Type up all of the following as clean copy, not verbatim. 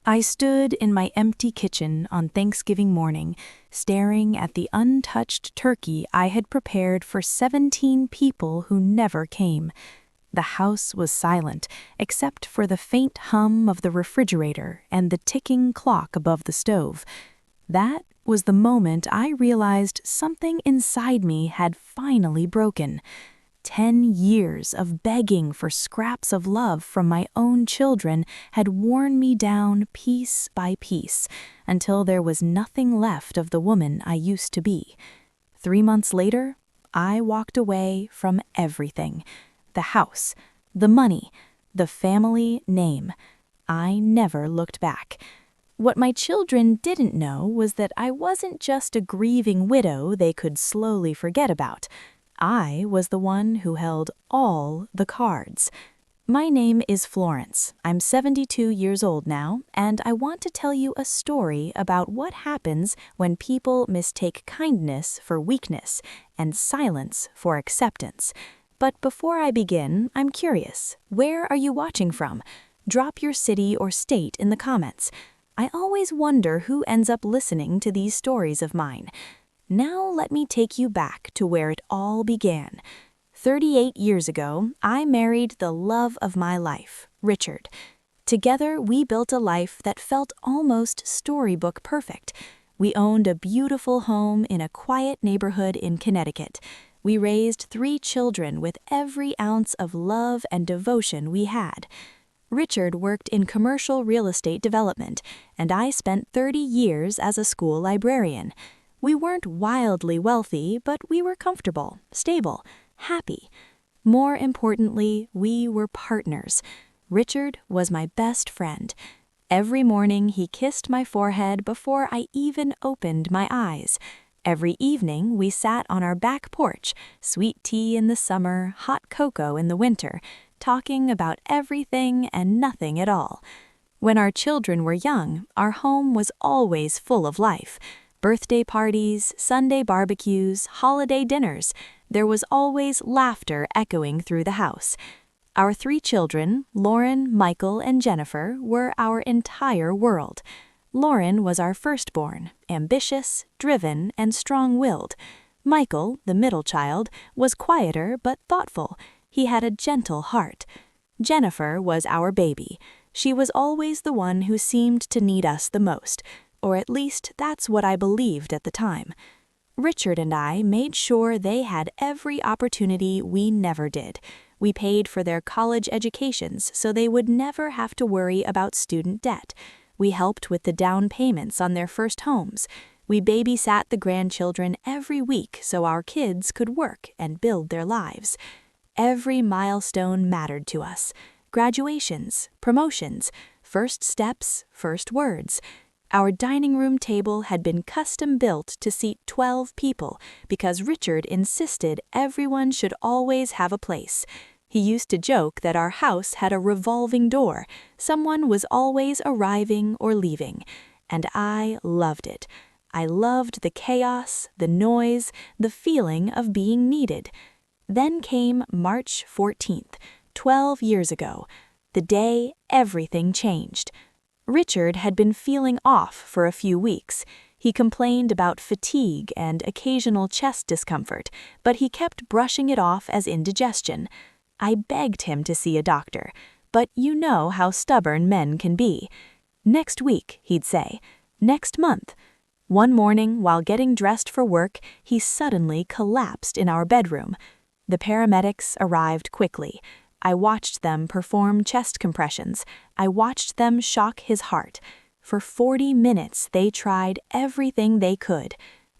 I stood in my empty kitchen on Thanksgiving morning, staring at the untouched turkey I had prepared for 17 people who never came. The house was silent, except for the faint hum of the refrigerator and the ticking clock above the stove. That was the moment I realized something inside me had finally broken. 10 years of begging for scraps of love from my own children had worn me down piece by piece until there was nothing left of the woman I used to be. 3 months later, I walked away from everything. The house, the money, the family name. I never looked back. What my children didn't know was that I wasn't just a grieving widow they could slowly forget about. I was the one who held all the cards. My name is Florence. I'm 72 years old now, and I want to tell you a story about what happens when people mistake kindness for weakness and silence for acceptance. But before I begin, I'm curious, where are you watching from? Drop your city or state in the comments. I always wonder who ends up listening to these stories of mine. Now let me take you back to where it all began. 38 years ago, I married the love of my life, Richard. Together, we built a life that felt almost storybook perfect. We owned a beautiful home in a quiet neighborhood in Connecticut. We raised 3 children with every ounce of love and devotion we had. Richard worked in commercial real estate development, and I spent 30 years as a school librarian. We weren't wildly wealthy, but we were comfortable, stable, happy. More importantly, we were partners. Richard was my best friend. Every morning he kissed my forehead before I even opened my eyes. Every evening we sat on our back porch, sweet tea in the summer, hot cocoa in the winter, talking about everything and nothing at all. When our children were young, our home was always full of life. Birthday parties, Sunday barbecues, holiday dinners. There was always laughter echoing through the house. Our 3 children, Lauren, Michael, and Jennifer, were our entire world. Lauren was our firstborn, ambitious, driven, and strong-willed. Michael, the middle child, was quieter but thoughtful. He had a gentle heart. Jennifer was our baby. She was always the one who seemed to need us the most, or at least that's what I believed at the time. Richard and I made sure they had every opportunity we never did. We paid for their college educations so they would never have to worry about student debt. We helped with the down payments on their first homes. We babysat the grandchildren every week so our kids could work and build their lives. Every milestone mattered to us. Graduations, promotions, first steps, first words. Our dining room table had been custom built to seat 12 people because Richard insisted everyone should always have a place. He used to joke that our house had a revolving door. Someone was always arriving or leaving. And I loved it. I loved the chaos, the noise, the feeling of being needed. Then came March 14th, 12 years ago, the day everything changed. Richard had been feeling off for a few weeks. He complained about fatigue and occasional chest discomfort, but he kept brushing it off as indigestion. I begged him to see a doctor, but you know how stubborn men can be. Next week, he'd say. Next month. One morning, while getting dressed for work, he suddenly collapsed in our bedroom. The paramedics arrived quickly. I watched them perform chest compressions. I watched them shock his heart. For 40 minutes they tried everything they could.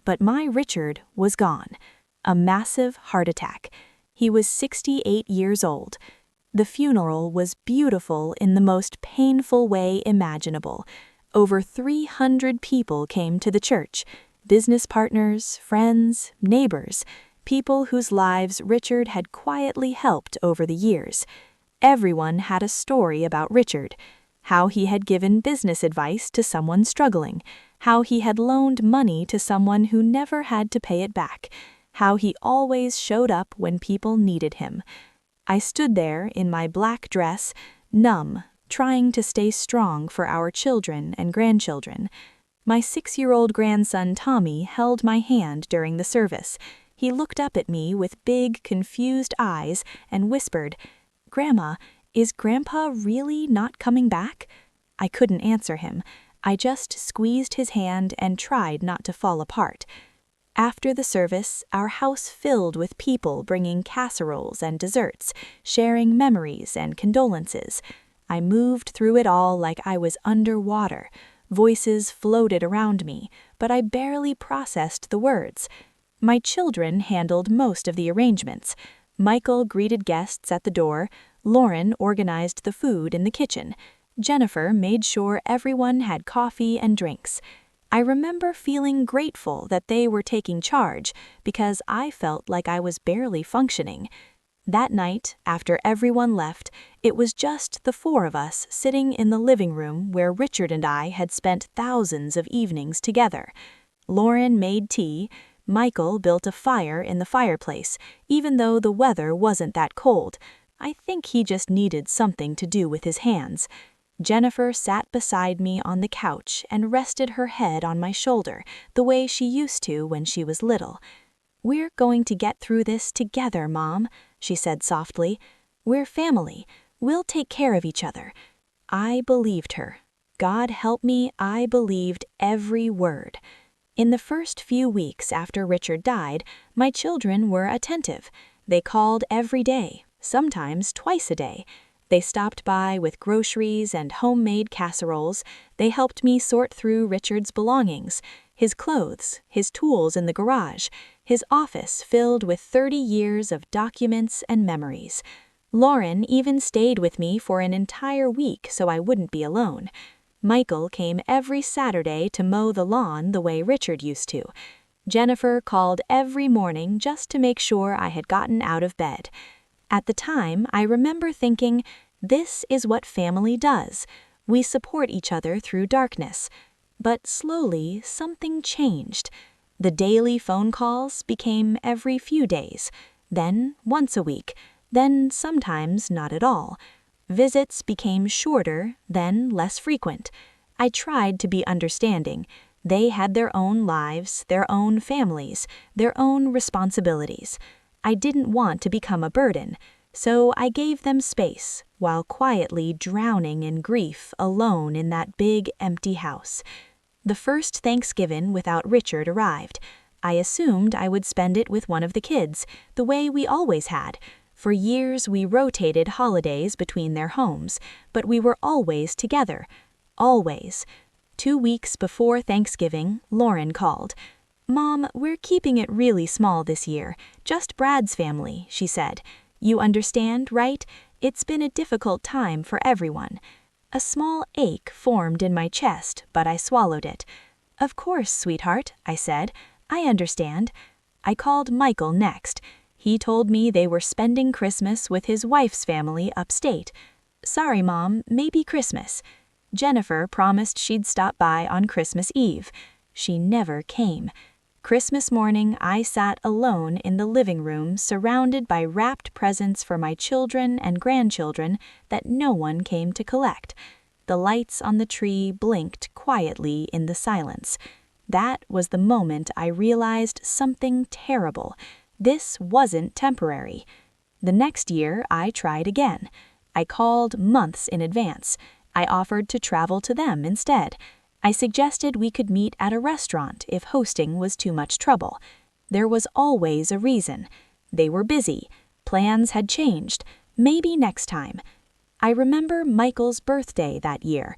But my Richard was gone. A massive heart attack. He was 68 years old. The funeral was beautiful in the most painful way imaginable. Over 300 people came to the church. Business partners, friends, neighbors. People whose lives Richard had quietly helped over the years. Everyone had a story about Richard. How he had given business advice to someone struggling. How he had loaned money to someone who never had to pay it back. How he always showed up when people needed him. I stood there in my black dress, numb, trying to stay strong for our children and grandchildren. My 6-year-old grandson Tommy held my hand during the service. He looked up at me with big, confused eyes and whispered, "Grandma, is Grandpa really not coming back?" I couldn't answer him. I just squeezed his hand and tried not to fall apart. After the service, our house filled with people bringing casseroles and desserts, sharing memories and condolences. I moved through it all like I was underwater. Voices floated around me, but I barely processed the words. My children handled most of the arrangements. Michael greeted guests at the door, Lauren organized the food in the kitchen, Jennifer made sure everyone had coffee and drinks. I remember feeling grateful that they were taking charge because I felt like I was barely functioning. That night, after everyone left, it was just the 4 of us sitting in the living room where Richard and I had spent thousands of evenings together. Lauren made tea. Michael built a fire in the fireplace, even though the weather wasn't that cold. I think he just needed something to do with his hands. Jennifer sat beside me on the couch and rested her head on my shoulder, the way she used to when she was little. "We're going to get through this together, Mom," she said softly. "We're family. We'll take care of each other." I believed her. God help me, I believed every word. In the first few weeks after Richard died, my children were attentive. They called every day, sometimes twice a day. They stopped by with groceries and homemade casseroles. They helped me sort through Richard's belongings, his clothes, his tools in the garage, his office filled with 30 years of documents and memories. Lauren even stayed with me for an entire week so I wouldn't be alone. Michael came every Saturday to mow the lawn the way Richard used to. Jennifer called every morning just to make sure I had gotten out of bed. At the time, I remember thinking, this is what family does. We support each other through darkness. But slowly, something changed. The daily phone calls became every few days, then once a week, then sometimes not at all. Visits became shorter, then less frequent. I tried to be understanding. They had their own lives, their own families, their own responsibilities. I didn't want to become a burden, so I gave them space while quietly drowning in grief alone in that big, empty house. The first Thanksgiving without Richard arrived. I assumed I would spend it with one of the kids, the way we always had. For years, we rotated holidays between their homes, but we were always together. Always. 2 weeks before Thanksgiving, Lauren called. "Mom, we're keeping it really small this year. Just Brad's family," she said. "You understand, right? It's been a difficult time for everyone." A small ache formed in my chest, but I swallowed it. "Of course, sweetheart," I said. "I understand." I called Michael next. He told me they were spending Christmas with his wife's family upstate. "Sorry, Mom, maybe Christmas." Jennifer promised she'd stop by on Christmas Eve. She never came. Christmas morning, I sat alone in the living room surrounded by wrapped presents for my children and grandchildren that no one came to collect. The lights on the tree blinked quietly in the silence. That was the moment I realized something terrible. This wasn't temporary. The next year, I tried again. I called months in advance. I offered to travel to them instead. I suggested we could meet at a restaurant if hosting was too much trouble. There was always a reason. They were busy. Plans had changed. Maybe next time. I remember Michael's birthday that year.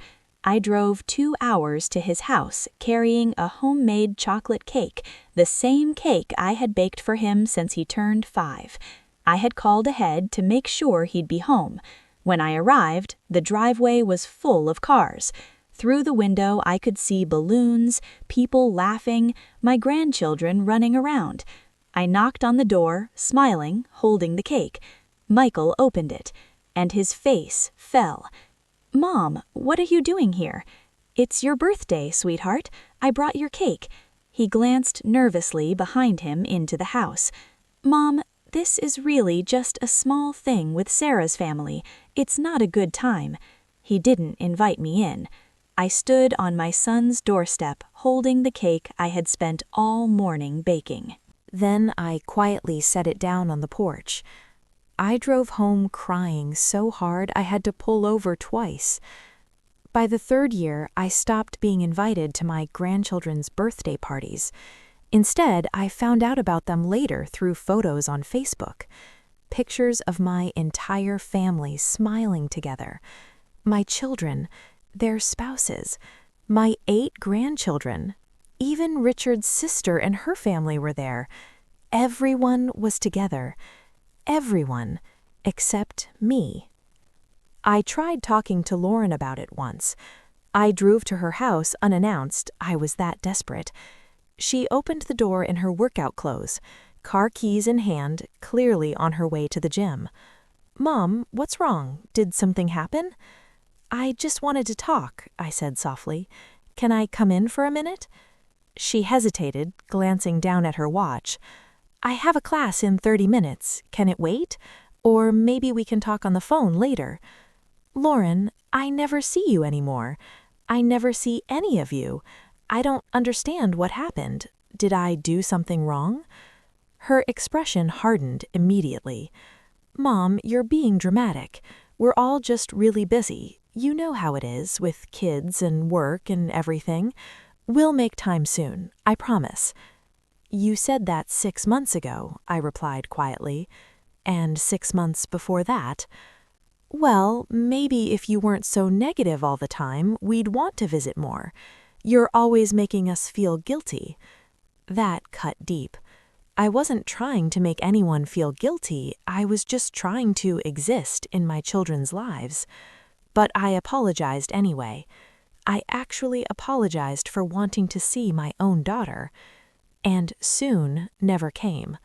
I drove 2 hours to his house carrying a homemade chocolate cake, the same cake I had baked for him since he turned 5. I had called ahead to make sure he'd be home. When I arrived, the driveway was full of cars. Through the window, I could see balloons, people laughing, my grandchildren running around. I knocked on the door, smiling, holding the cake. Michael opened it, and his face fell. "Mom, what are you doing here?" "It's your birthday, sweetheart. I brought your cake." He glanced nervously behind him into the house. "Mom, this is really just a small thing with Sarah's family. It's not a good time." He didn't invite me in. I stood on my son's doorstep holding the cake I had spent all morning baking. Then I quietly set it down on the porch. I drove home crying so hard I had to pull over twice. By the third year, I stopped being invited to my grandchildren's birthday parties. Instead, I found out about them later through photos on Facebook. Pictures of my entire family smiling together. My children, their spouses, my 8 grandchildren. Even Richard's sister and her family were there. Everyone was together. Everyone, except me. I tried talking to Lauren about it once. I drove to her house unannounced. I was that desperate. She opened the door in her workout clothes, car keys in hand, clearly on her way to the gym. "Mom, what's wrong? Did something happen?" "I just wanted to talk," I said softly. "Can I come in for a minute?" She hesitated, glancing down at her watch. "I have a class in 30 minutes. Can it wait? Or maybe we can talk on the phone later." "Lauren, I never see you anymore. I never see any of you. I don't understand what happened. Did I do something wrong?" Her expression hardened immediately. "Mom, you're being dramatic. We're all just really busy. You know how it is with kids and work and everything. We'll make time soon, I promise." "You said that 6 months ago," I replied quietly. "And 6 months before that?" "Well, maybe if you weren't so negative all the time, we'd want to visit more. You're always making us feel guilty." That cut deep. I wasn't trying to make anyone feel guilty. I was just trying to exist in my children's lives. But I apologized anyway. I actually apologized for wanting to see my own daughter. And soon never came.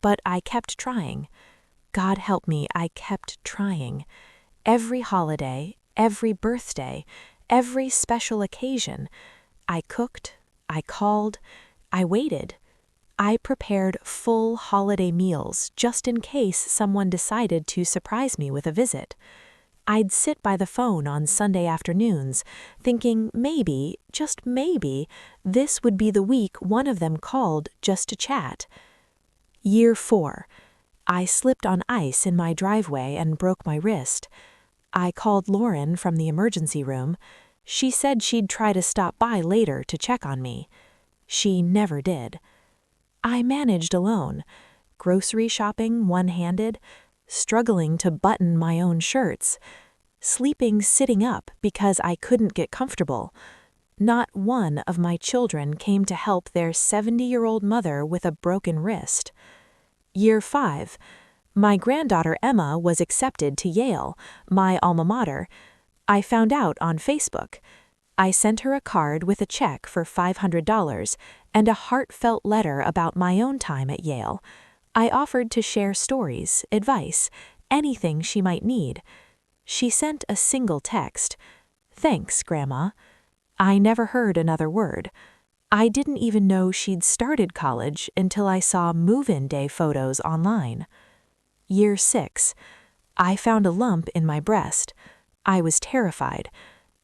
But I kept trying. God help me, I kept trying. Every holiday, every birthday, every special occasion, I cooked, I called, I waited. I prepared full holiday meals just in case someone decided to surprise me with a visit. I'd sit by the phone on Sunday afternoons, thinking maybe, just maybe, this would be the week one of them called just to chat. Year 4. I slipped on ice in my driveway and broke my wrist. I called Lauren from the emergency room. She said she'd try to stop by later to check on me. She never did. I managed alone, grocery shopping one-handed, struggling to button my own shirts, sleeping sitting up because I couldn't get comfortable. Not one of my children came to help their 70-year-old mother with a broken wrist. Year 5. My granddaughter Emma was accepted to Yale, my alma mater. I found out on Facebook. I sent her a card with a check for $500 and a heartfelt letter about my own time at Yale. I offered to share stories, advice, anything she might need. She sent a single text. "Thanks, Grandma." I never heard another word. I didn't even know she'd started college until I saw move-in day photos online. Year 6. I found a lump in my breast. I was terrified.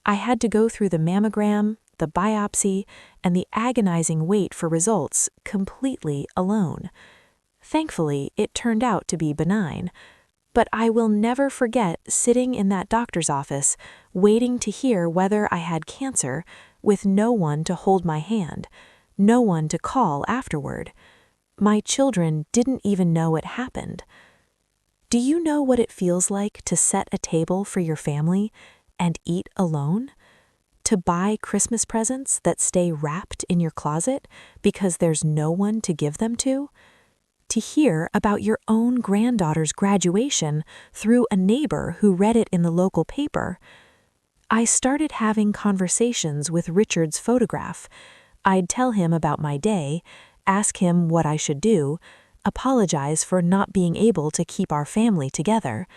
I had to go through the mammogram, the biopsy, and the agonizing wait for results completely alone. Thankfully, it turned out to be benign. But I will never forget sitting in that doctor's office, waiting to hear whether I had cancer, with no one to hold my hand, no one to call afterward. My children didn't even know it happened. Do you know what it feels like to set a table for your family and eat alone? To buy Christmas presents that stay wrapped in your closet because there's no one to give them to? To hear about your own granddaughter's graduation through a neighbor who read it in the local paper? I started having conversations with Richard's photograph. I'd tell him about my day, ask him what I should do, apologize for not being able to keep our family together.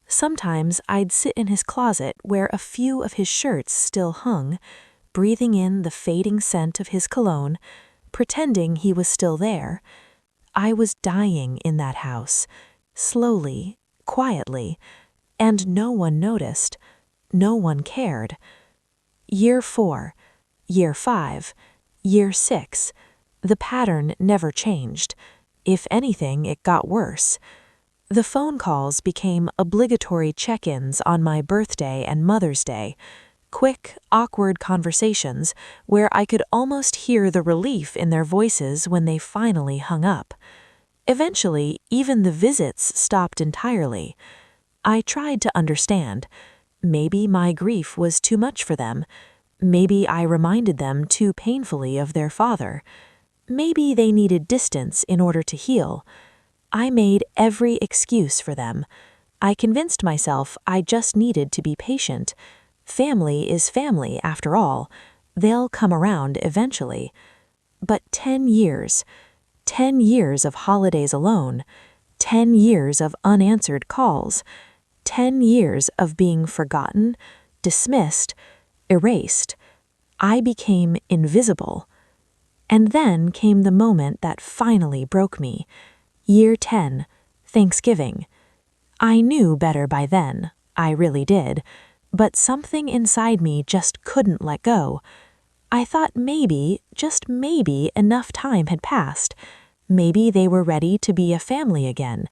Sometimes I'd sit in his closet where a few of his shirts still hung, breathing in the fading scent of his cologne, pretending he was still there. I was dying in that house, slowly, quietly, and no one noticed. No one cared. Year 4, Year 5, Year 6. The pattern never changed. If anything, it got worse. The phone calls became obligatory check-ins on my birthday and Mother's Day, quick, awkward conversations where I could almost hear the relief in their voices when they finally hung up. Eventually, even the visits stopped entirely. I tried to understand. Maybe my grief was too much for them. Maybe I reminded them too painfully of their father. Maybe they needed distance in order to heal. I made every excuse for them. I convinced myself I just needed to be patient. Family is family, after all. They'll come around eventually. But 10 years, 10 years of holidays alone, 10 years of unanswered calls, 10 years of being forgotten, dismissed, erased. I became invisible. And then came the moment that finally broke me. Year 10, Thanksgiving. I knew better by then, I really did, but something inside me just couldn't let go. I thought maybe, just maybe, enough time had passed. Maybe they were ready to be a family again.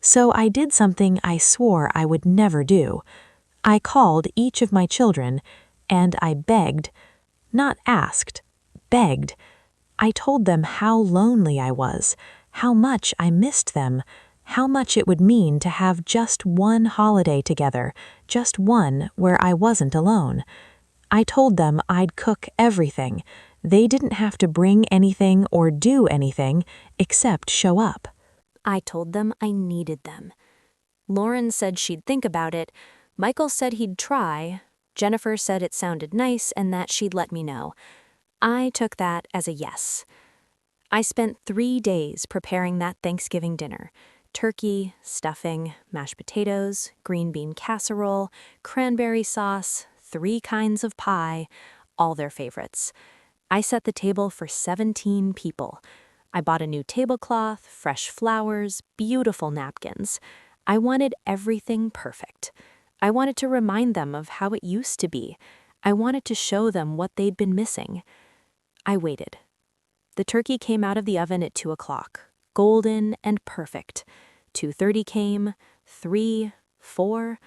So I did something I swore I would never do. I called each of my children, and I begged, not asked, begged. I told them how lonely I was, how much I missed them, how much it would mean to have just one holiday together, just one where I wasn't alone. I told them I'd cook everything. They didn't have to bring anything or do anything except show up. I told them I needed them. Lauren said she'd think about it. Michael said he'd try. Jennifer said it sounded nice and that she'd let me know. I took that as a yes. I spent 3 days preparing that Thanksgiving dinner. Turkey, stuffing, mashed potatoes, green bean casserole, cranberry sauce, 3 kinds of pie, all their favorites. I set the table for 17 people. I bought a new tablecloth, fresh flowers, beautiful napkins. I wanted everything perfect. I wanted to remind them of how it used to be. I wanted to show them what they'd been missing. I waited. The turkey came out of the oven at 2 o'clock, golden and perfect. 2:30 came, 3, 4.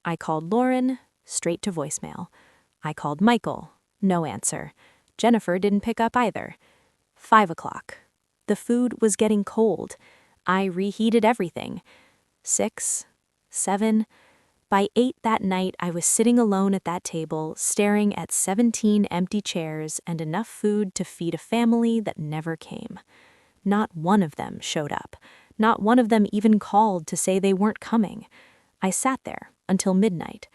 I called Lauren, straight to voicemail. I called Michael, no answer. Jennifer didn't pick up either. 5 o'clock. The food was getting cold. I reheated everything. 6, 7. By 8 that night, I was sitting alone at that table, staring at 17 empty chairs and enough food to feed a family that never came. Not one of them showed up. Not one of them even called to say they weren't coming. I sat there until midnight,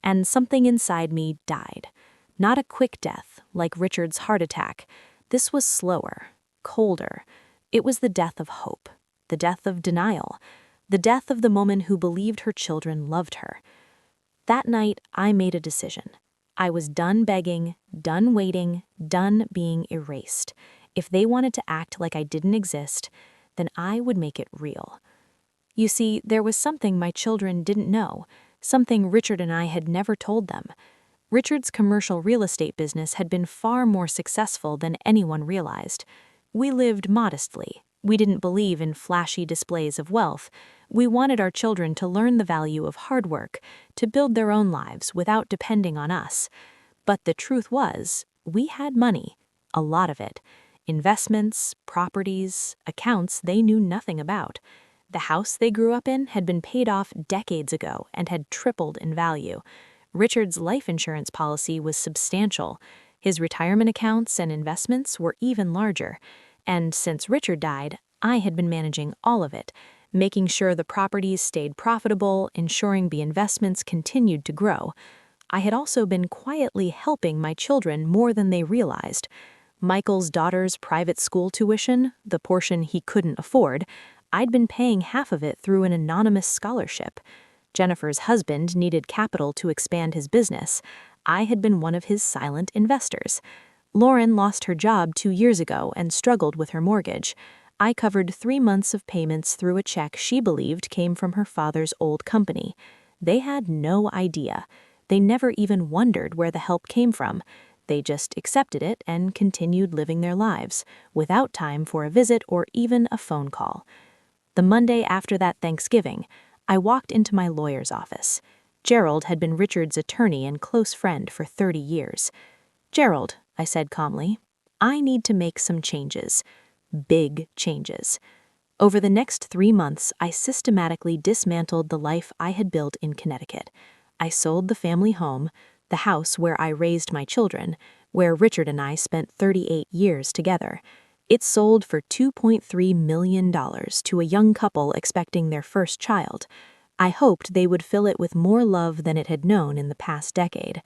and something inside me died. Not a quick death, like Richard's heart attack. This was slower, colder. It was the death of hope, the death of denial, the death of the woman who believed her children loved her. That night, I made a decision. I was done begging, done waiting, done being erased. If they wanted to act like I didn't exist, then I would make it real. You see, there was something my children didn't know, something Richard and I had never told them. Richard's commercial real estate business had been far more successful than anyone realized. We lived modestly. We didn't believe in flashy displays of wealth. We wanted our children to learn the value of hard work, to build their own lives without depending on us. But the truth was, we had money, a lot of it. Investments, properties, accounts they knew nothing about. The house they grew up in had been paid off decades ago and had tripled in value. Richard's life insurance policy was substantial. His retirement accounts and investments were even larger. And since Richard died, I had been managing all of it, making sure the properties stayed profitable, ensuring the investments continued to grow. I had also been quietly helping my children more than they realized. Michael's daughter's private school tuition, the portion he couldn't afford, I'd been paying half of it through an anonymous scholarship. Jennifer's husband needed capital to expand his business. I had been one of his silent investors. Lauren lost her job 2 years ago and struggled with her mortgage. I covered 3 months of payments through a check she believed came from her father's old company. They had no idea. They never even wondered where the help came from. They just accepted it and continued living their lives, without time for a visit or even a phone call. The Monday after that Thanksgiving, I walked into my lawyer's office. Gerald had been Richard's attorney and close friend for 30 years. "Gerald," I said calmly, "I need to make some changes. Big changes." Over the next 3 months, I systematically dismantled the life I had built in Connecticut. I sold the family home, the house where I raised my children, where Richard and I spent 38 years together. It sold for $2.3 million to a young couple expecting their first child. I hoped they would fill it with more love than it had known in the past decade.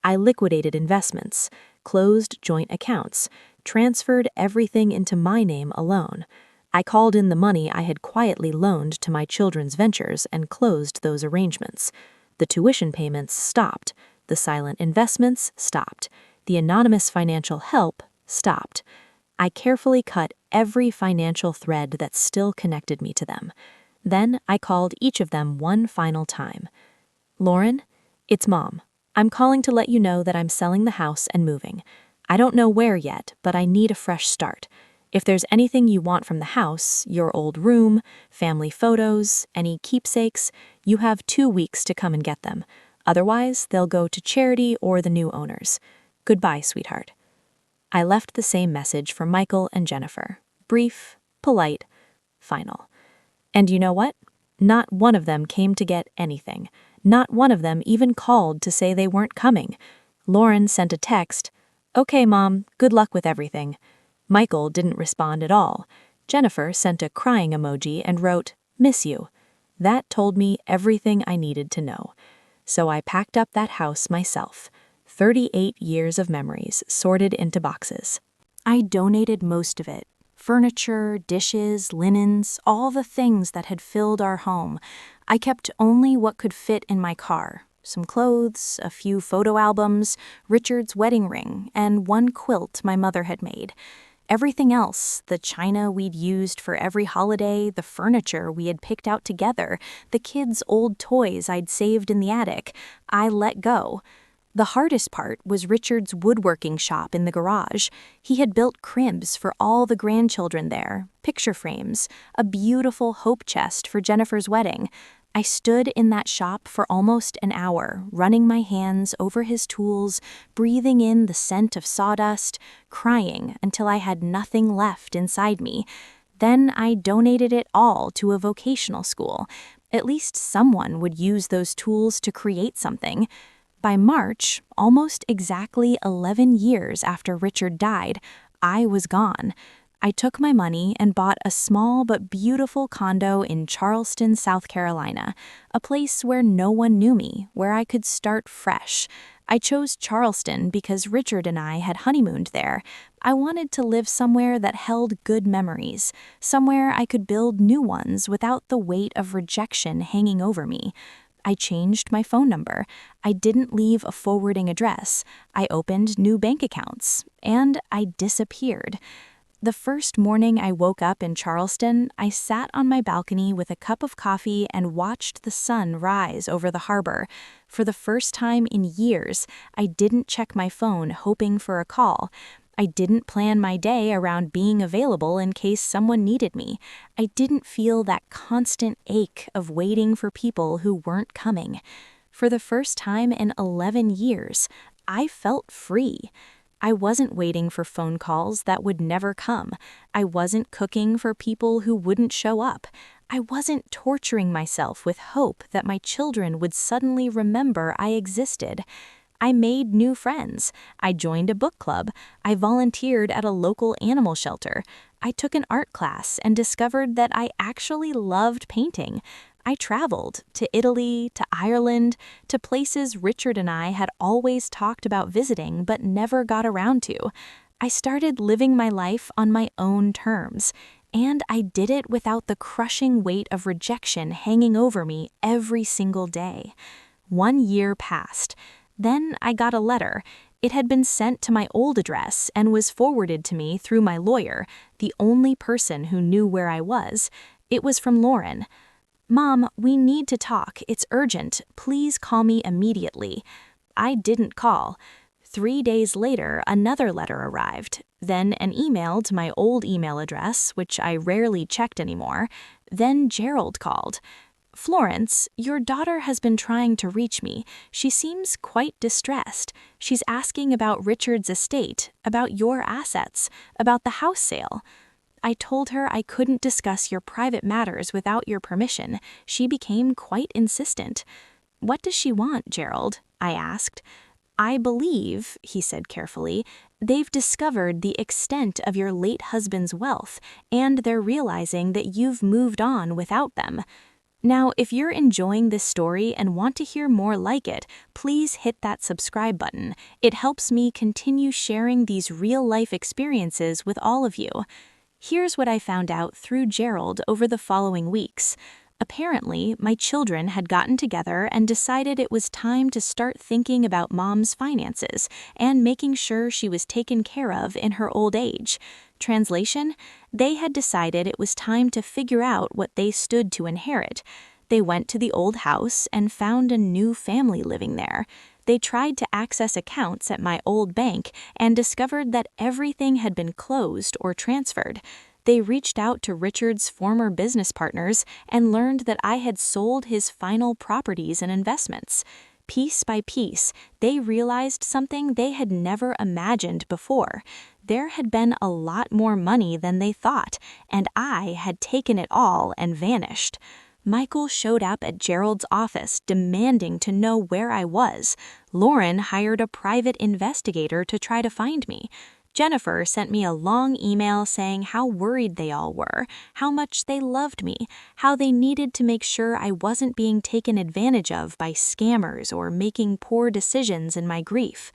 I liquidated investments, closed joint accounts, transferred everything into my name alone. I called in the money I had quietly loaned to my children's ventures and closed those arrangements. The tuition payments stopped. The silent investments stopped. The anonymous financial help stopped. I carefully cut every financial thread that still connected me to them. Then I called each of them one final time. "Lauren, it's Mom. I'm calling to let you know that I'm selling the house and moving. I don't know where yet, but I need a fresh start. If there's anything you want from the house, your old room, family photos, any keepsakes, you have 2 weeks to come and get them. Otherwise, they'll go to charity or the new owners. Goodbye, sweetheart." I left the same message for Michael and Jennifer. Brief, polite, final. And you know what? Not one of them came to get anything. Not one of them even called to say they weren't coming. Lauren sent a text, "Okay, Mom, good luck with everything." Michael didn't respond at all. Jennifer sent a crying emoji and wrote, "Miss you." That told me everything I needed to know. So I packed up that house myself. 38 years of memories sorted into boxes. I donated most of it. Furniture, dishes, linens, all the things that had filled our home. I kept only what could fit in my car. Some clothes, a few photo albums, Richard's wedding ring, and one quilt my mother had made. Everything else, the china we'd used for every holiday, the furniture we had picked out together, the kids' old toys I'd saved in the attic, I let go. The hardest part was Richard's woodworking shop in the garage. He had built cribs for all the grandchildren there, picture frames, a beautiful hope chest for Jennifer's wedding. I stood in that shop for almost an hour, running my hands over his tools, breathing in the scent of sawdust, crying until I had nothing left inside me. Then I donated it all to a vocational school. At least someone would use those tools to create something. By March, almost exactly 11 years after Richard died, I was gone. I took my money and bought a small but beautiful condo in Charleston, South Carolina, a place where no one knew me, where I could start fresh. I chose Charleston because Richard and I had honeymooned there. I wanted to live somewhere that held good memories, somewhere I could build new ones without the weight of rejection hanging over me. I changed my phone number. I didn't leave a forwarding address. I opened new bank accounts. And I disappeared. The first morning I woke up in Charleston, I sat on my balcony with a cup of coffee and watched the sun rise over the harbor. For the first time in years, I didn't check my phone hoping for a call. I didn't plan my day around being available in case someone needed me. I didn't feel that constant ache of waiting for people who weren't coming. For the first time in 11 years, I felt free. I wasn't waiting for phone calls that would never come. I wasn't cooking for people who wouldn't show up. I wasn't torturing myself with hope that my children would suddenly remember I existed. I made new friends. I joined a book club. I volunteered at a local animal shelter. I took an art class and discovered that I actually loved painting. I traveled to Italy, to Ireland, to places Richard and I had always talked about visiting but never got around to. I started living my life on my own terms, and I did it without the crushing weight of rejection hanging over me every single day. 1 year passed. Then I got a letter. It had been sent to my old address and was forwarded to me through my lawyer, the only person who knew where I was. It was from Lauren. "Mom, we need to talk. It's urgent. Please call me immediately." I didn't call. 3 days later, another letter arrived, then an email to my old email address, which I rarely checked anymore. Then Gerald called. "Florence, your daughter has been trying to reach me. She seems quite distressed. She's asking about Richard's estate, about your assets, about the house sale." I told her I couldn't discuss your private matters without your permission. She became quite insistent. "What does she want, Gerald?" I asked. "I believe," he said carefully, "they've discovered the extent of your late husband's wealth, and they're realizing that you've moved on without them." Now, if you're enjoying this story and want to hear more like it, please hit that subscribe button. It helps me continue sharing these real-life experiences with all of you. Here's what I found out through Gerald over the following weeks. Apparently, my children had gotten together and decided it was time to start thinking about Mom's finances and making sure she was taken care of in her old age. Translation: they had decided it was time to figure out what they stood to inherit. They went to the old house and found a new family living there. They tried to access accounts at my old bank and discovered that everything had been closed or transferred. They reached out to Richard's former business partners and learned that I had sold his final properties and investments. Piece by piece, they realized something they had never imagined before. There had been a lot more money than they thought, and I had taken it all and vanished. Michael showed up at Gerald's office demanding to know where I was. Lauren hired a private investigator to try to find me. Jennifer sent me a long email saying how worried they all were, how much they loved me, how they needed to make sure I wasn't being taken advantage of by scammers or making poor decisions in my grief.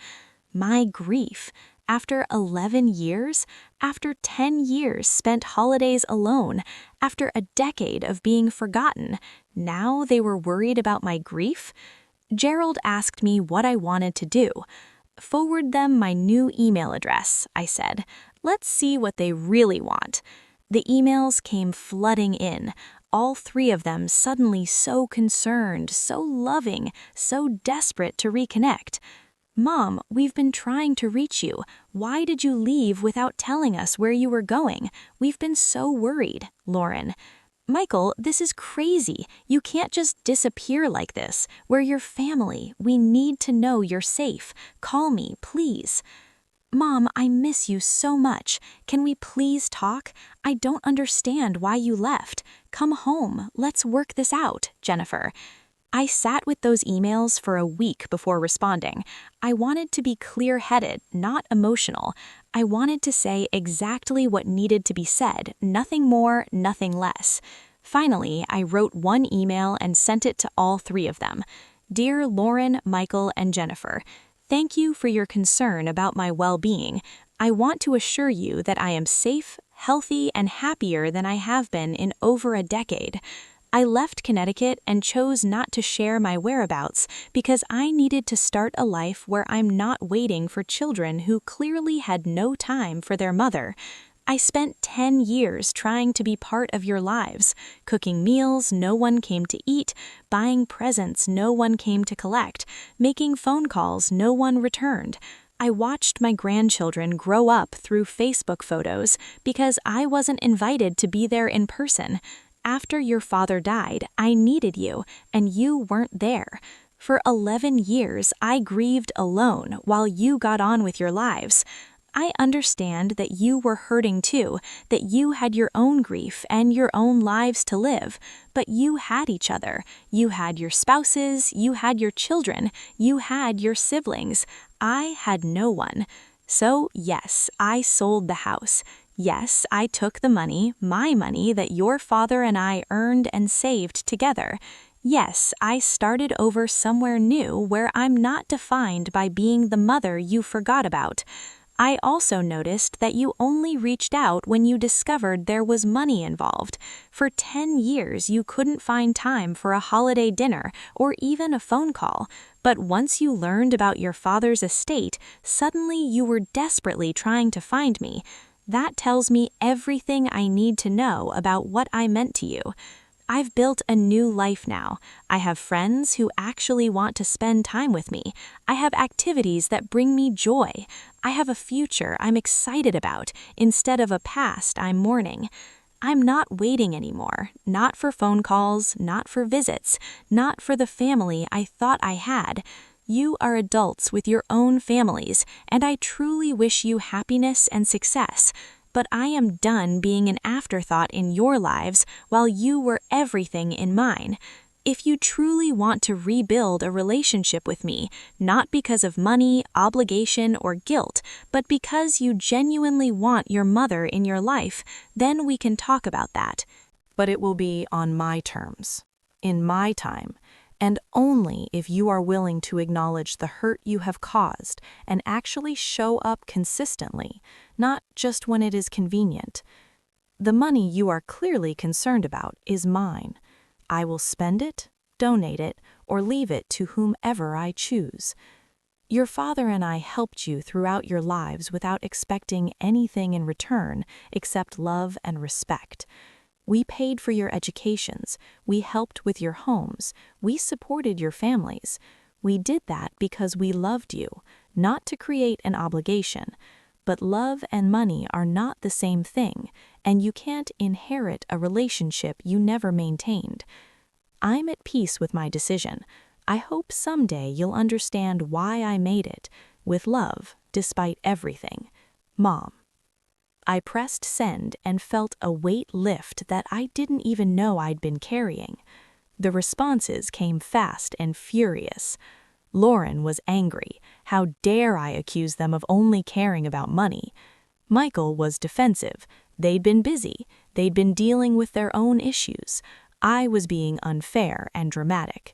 My grief. After 11 years, after 10 years spent holidays alone, after a decade of being forgotten, now they were worried about my grief? Gerald asked me what I wanted to do. "Forward them my new email address," I said. "Let's see what they really want." The emails came flooding in, all 3 of them suddenly so concerned, so loving, so desperate to reconnect. "Mom, we've been trying to reach you. Why did you leave without telling us where you were going? We've been so worried." Lauren: "Michael, this is crazy. You can't just disappear like this. We're your family. We need to know you're safe. Call me, please." "Mom, I miss you so much. Can we please talk? I don't understand why you left. Come home. Let's work this out." Jennifer: I sat with those emails for a week before responding. I wanted to be clear-headed, not emotional. I wanted to say exactly what needed to be said, nothing more, nothing less. Finally, I wrote one email and sent it to all 3 of them. "Dear Lauren, Michael, and Jennifer, thank you for your concern about my well-being. I want to assure you that I am safe, healthy, and happier than I have been in over a decade. I left Connecticut and chose not to share my whereabouts because I needed to start a life where I'm not waiting for children who clearly had no time for their mother. I spent 10 years trying to be part of your lives, cooking meals no one came to eat, buying presents no one came to collect, making phone calls no one returned. I watched my grandchildren grow up through Facebook photos because I wasn't invited to be there in person. After your father died, I needed you, and you weren't there. For 11 years, I grieved alone while you got on with your lives. I understand that you were hurting too, that you had your own grief and your own lives to live, but you had each other. You had your spouses, you had your children, you had your siblings. I had no one. So yes, I sold the house. Yes, I took the money, my money that your father and I earned and saved together. Yes, I started over somewhere new where I'm not defined by being the mother you forgot about. I also noticed that you only reached out when you discovered there was money involved. For 10 years, you couldn't find time for a holiday dinner or even a phone call. But once you learned about your father's estate, suddenly you were desperately trying to find me. That tells me everything I need to know about what I meant to you. I've built a new life now. I have friends who actually want to spend time with me. I have activities that bring me joy. I have a future I'm excited about instead of a past I'm mourning. I'm not waiting anymore, not for phone calls, not for visits, not for the family I thought I had. You are adults with your own families, and I truly wish you happiness and success. But I am done being an afterthought in your lives while you were everything in mine. If you truly want to rebuild a relationship with me, not because of money, obligation, or guilt, but because you genuinely want your mother in your life, then we can talk about that. But it will be on my terms, in my time, and only if you are willing to acknowledge the hurt you have caused and actually show up consistently, not just when it is convenient. The money you are clearly concerned about is mine. I will spend it, donate it, or leave it to whomever I choose. Your father and I helped you throughout your lives without expecting anything in return except love and respect. We paid for your educations, we helped with your homes, we supported your families. We did that because we loved you, not to create an obligation. But love and money are not the same thing, and you can't inherit a relationship you never maintained. I'm at peace with my decision. I hope someday you'll understand why I made it, with love, despite everything. Mom. I pressed send and felt a weight lift that I didn't even know I'd been carrying. The responses came fast and furious. Lauren was angry. How dare I accuse them of only caring about money? Michael was defensive. They'd been busy. They'd been dealing with their own issues. I was being unfair and dramatic.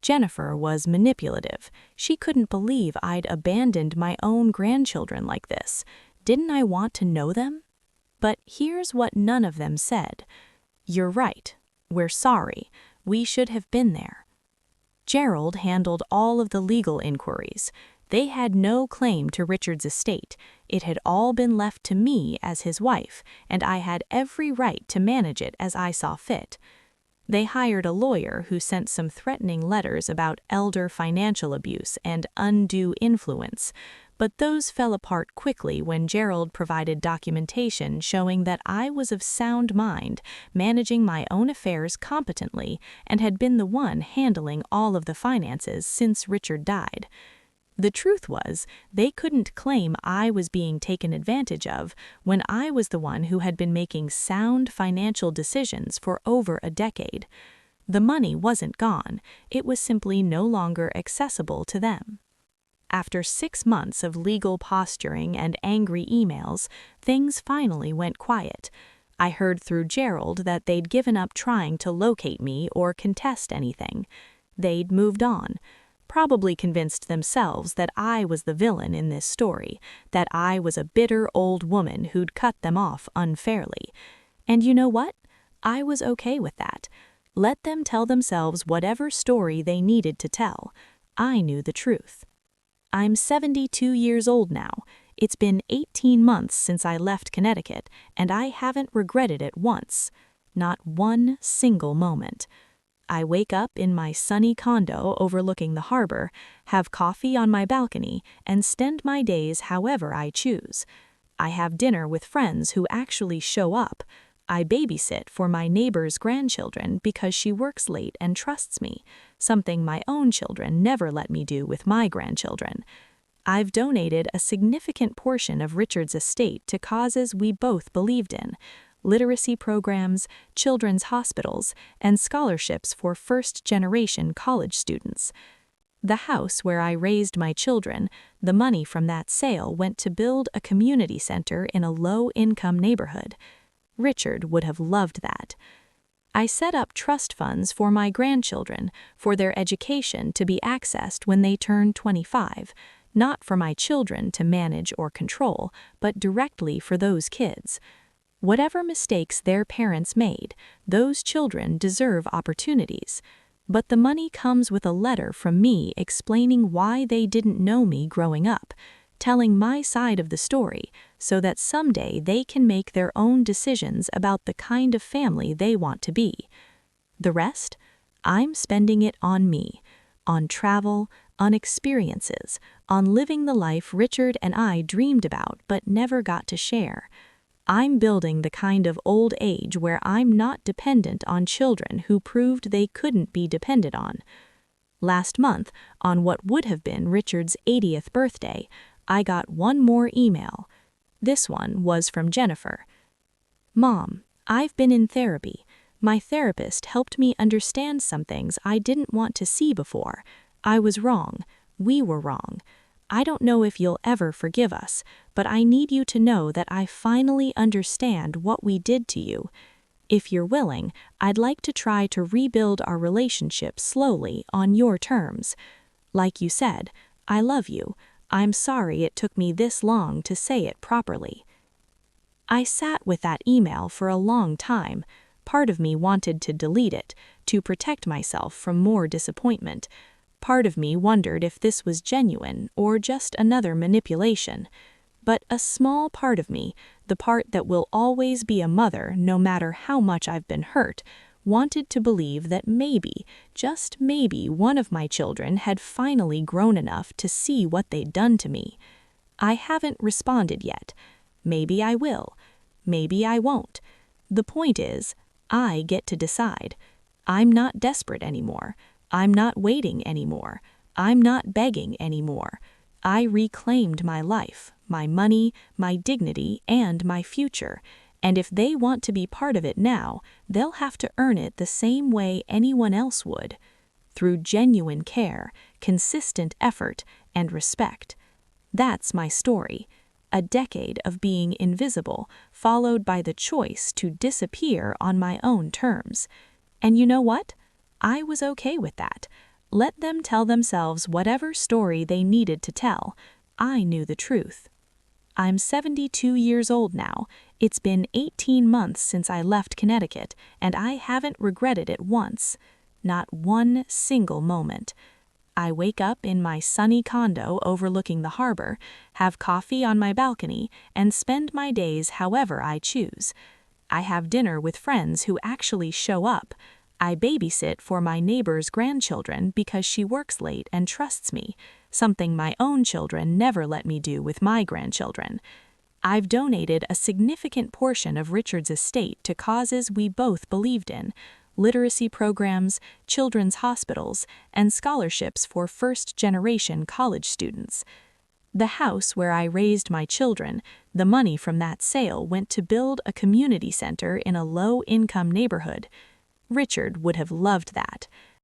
Jennifer was manipulative. She couldn't believe I'd abandoned my own grandchildren like this. Didn't I want to know them? But here's what none of them said. You're right. We're sorry. We should have been there. Gerald handled all of the legal inquiries. They had no claim to Richard's estate. It had all been left to me as his wife, and I had every right to manage it as I saw fit. They hired a lawyer who sent some threatening letters about elder financial abuse and undue influence, but those fell apart quickly when Gerald provided documentation showing that I was of sound mind, managing my own affairs competently, and had been the one handling all of the finances since Richard died. The truth was, they couldn't claim I was being taken advantage of when I was the one who had been making sound financial decisions for over a decade. The money wasn't gone, it was simply no longer accessible to them. After 6 months of legal posturing and angry emails, things finally went quiet. I heard through Gerald that they'd given up trying to locate me or contest anything. They'd moved on. Probably convinced themselves that I was the villain in this story, that I was a bitter old woman who'd cut them off unfairly. And you know what? I was okay with that. Let them tell themselves whatever story they needed to tell. I knew the truth. I'm 72 years old now. It's been 18 months since I left Connecticut, and I haven't regretted it once. Not one single moment. I wake up in my sunny condo overlooking the harbor, have coffee on my balcony, and spend my days however I choose. I have dinner with friends who actually show up. I babysit for my neighbor's grandchildren because she works late and trusts me, something my own children never let me do with my grandchildren. I've donated a significant portion of Richard's estate to causes we both believed in: literacy programs, children's hospitals, and scholarships for first-generation college students. The house where I raised my children, the money from that sale went to build a community center in a low-income neighborhood. Richard would have loved that. I set up trust funds for my grandchildren, for their education to be accessed when they turn 25, not for my children to manage or control, but directly for those kids. Whatever mistakes their parents made, those children deserve opportunities. But the money comes with a letter from me explaining why they didn't know me growing up, telling my side of the story so that someday they can make their own decisions about the kind of family they want to be. The rest? I'm spending it on me, on travel, on experiences, on living the life Richard and I dreamed about but never got to share. I'm building the kind of old age where I'm not dependent on children who proved they couldn't be depended on. Last month, on what would have been Richard's 80th birthday, I got one more email. This one was from Jennifer. Mom, I've been in therapy. My therapist helped me understand some things I didn't want to see before. I was wrong. We were wrong. I don't know if you'll ever forgive us, but I need you to know that I finally understand what we did to you. If you're willing, I'd like to try to rebuild our relationship slowly on your terms. Like you said, I love you. I'm sorry it took me this long to say it properly. I sat with that email for a long time. Part of me wanted to delete it, to protect myself from more disappointment. Part of me wondered if this was genuine or just another manipulation. But a small part of me, the part that will always be a mother no matter how much I've been hurt, wanted to believe that maybe, just maybe, one of my children had finally grown enough to see what they'd done to me. I haven't responded yet. Maybe I will. Maybe I won't. The point is, I get to decide. I'm not desperate anymore. I'm not waiting anymore. I'm not begging anymore. I reclaimed my life, my money, my dignity, and my future. And if they want to be part of it now, they'll have to earn it the same way anyone else would. Through genuine care, consistent effort, and respect. That's my story. A decade of being invisible, followed by the choice to disappear on my own terms. And you know what? I was okay with that. Let them tell themselves whatever story they needed to tell. I knew the truth. I'm 72 years old now. It's been 18 months since I left Connecticut, and I haven't regretted it once. Not one single moment. I wake up in my sunny condo overlooking the harbor, have coffee on my balcony, and spend my days however I choose. I have dinner with friends who actually show up. I babysit for my neighbor's grandchildren because she works late and trusts me, something my own children never let me do with my grandchildren. I've donated a significant portion of Richard's estate to causes we both believed in, literacy programs, children's hospitals, and scholarships for first-generation college students. The house where I raised my children, the money from that sale went to build a community center in a low-income neighborhood. Richard would have loved that.